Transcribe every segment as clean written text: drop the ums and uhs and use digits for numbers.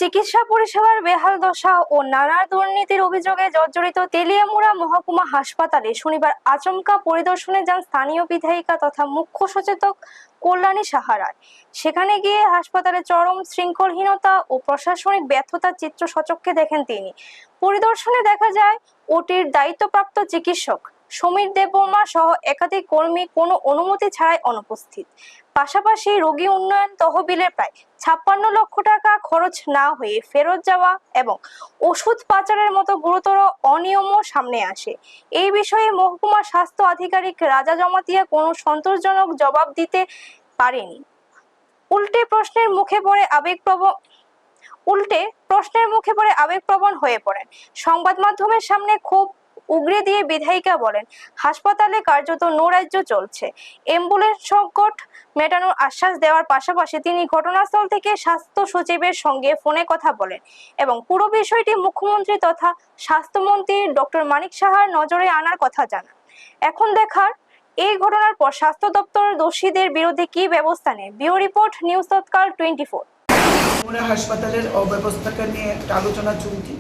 চিকিৎসা পরিষেবার বেহাল দশা ও নানা দুর্নীতির অভিযোগে জর্জরিত তেলিয়ামুড়া মহকুমা হাসপাতালে শনিবার আচমকা পরিদর্শনে যান স্থানীয় বিধায়িকা তথা মুখ্য সচেতক কল্যাণী সাহা রায়। সেখানে গিয়ে হাসপাতালে চরম শৃঙ্খলহীনতা ও প্রশাসনিক ব্যর্থতার চিত্র সচক্ষে দেখেন তিনি। পরিদর্শনে দেখা যায় ওটির দায়িত্বপ্রাপ্ত চিকিৎসক সমীর দেববর্মা সহ একাধিক কর্মী কোনো অনুমতি ছাড়াই অনুপস্থিত। পাশাপাশি রোগী উন্নয়ন তহবিলের প্রায় 56 লক্ষ টাকা খরচ না হয়ে ফেরত যাওয়া এবং ওষুধ পাচারের মতো গুরুতর অনিয়মও সামনে আসে। এই বিষয়ে মহকুমা স্বাস্থ্য আধিকারিক রাজা জমাতিয়া কোনো সন্তোষজনক জবাব দিতে পারেনি। উল্টে প্রশ্নের মুখে পড়ে আবেগপ্রবণ হয়ে পড়েন। সংবাদ মাধ্যমের সামনে ক্ষোভ উগরে দিয়ে বিধায়িকা বলেন, হাসপাতালে কার্যত নৈরাজ্য চলছে। অ্যাম্বুলেন্স সংকট মেটানোর আশ্বাস দেওয়ার পাশাপাশি তিনি ঘটনাস্থল থেকে স্বাস্থ্য সচিবের সঙ্গে ফোনে কথা বলেন এবং পুরো বিষয়টি মুখ্যমন্ত্রী তথা স্বাস্থ্যমন্ত্রী ডক্টর মানিক সাহার নজরে আনার কথা জানান। এখন দেখার এই ঘটনার পর স্বাস্থ্য দপ্তর দোষীদের বিরুদ্ধে কি ব্যবস্থা নেয়। ব্যুরো রিপোর্ট, নিউজ তৎকাল 24। হাসপাতালের অব্যবস্থাকে নিয়ে একটা আলোচনা চলছে।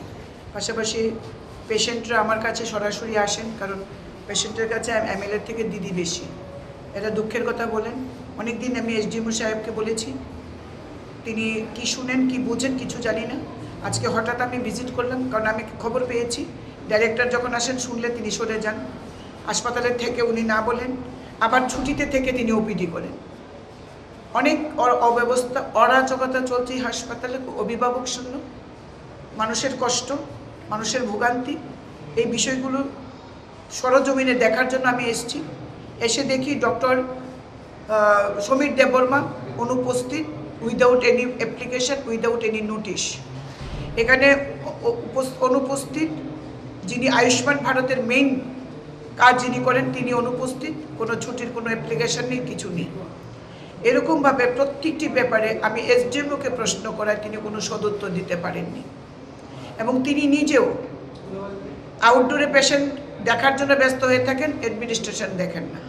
পাশাপাশি পেশেন্টরা আমার কাছে সরাসরি আসেন, কারণ পেশেন্টের কাছে এমএলএ থেকে দিদি বেশি। এটা দুঃখের কথা বলেন। অনেক দিন আমি এসডিএমও সাহেবকে বলেছি, তিনি কি শুনেন কি বুঝেন কিছু জানি না। আজকে হঠাৎ আমি ভিজিট করলাম, কারণ আমি খবর পেয়েছি ডাইরেক্টর যখন আসেন শুনলে তিনি সরে যান। হাসপাতালের থেকে উনি না বলেন, আবার ছুটিতে থেকে তিনি ওপিডি করেন। অনেক অব্যবস্থা, অরাজকতা চলছে হাসপাতালে। অভিভাবক শূন্য, মানুষের কষ্ট, মানুষের ভোগান্তি, এই বিষয়গুলো সরজমিনে দেখার জন্য আমি এসেছি। এসে দেখি ডক্টর সমীর দেববর্মা অনুপস্থিত, without any application, without any notice. এখানে অনুপস্থিত যিনি আয়ুষ্মান ভারতের মেইন কাজ যিনি করেন তিনি অনুপস্থিত, কোনো ছুটির কোনো অ্যাপ্লিকেশন নেই, কিছু নেই। এরকমভাবে প্রত্যেকটি ব্যাপারে আমি এসডিএমওকে প্রশ্ন করায় তিনি কোনো সদুত্তর দিতে পারেননি এবং তিনি নিজেও আউটডোরে পেশেন্ট দেখার জন্য ব্যস্ত হয়ে থাকেন, অ্যাডমিনিস্ট্রেশন দেখেন না।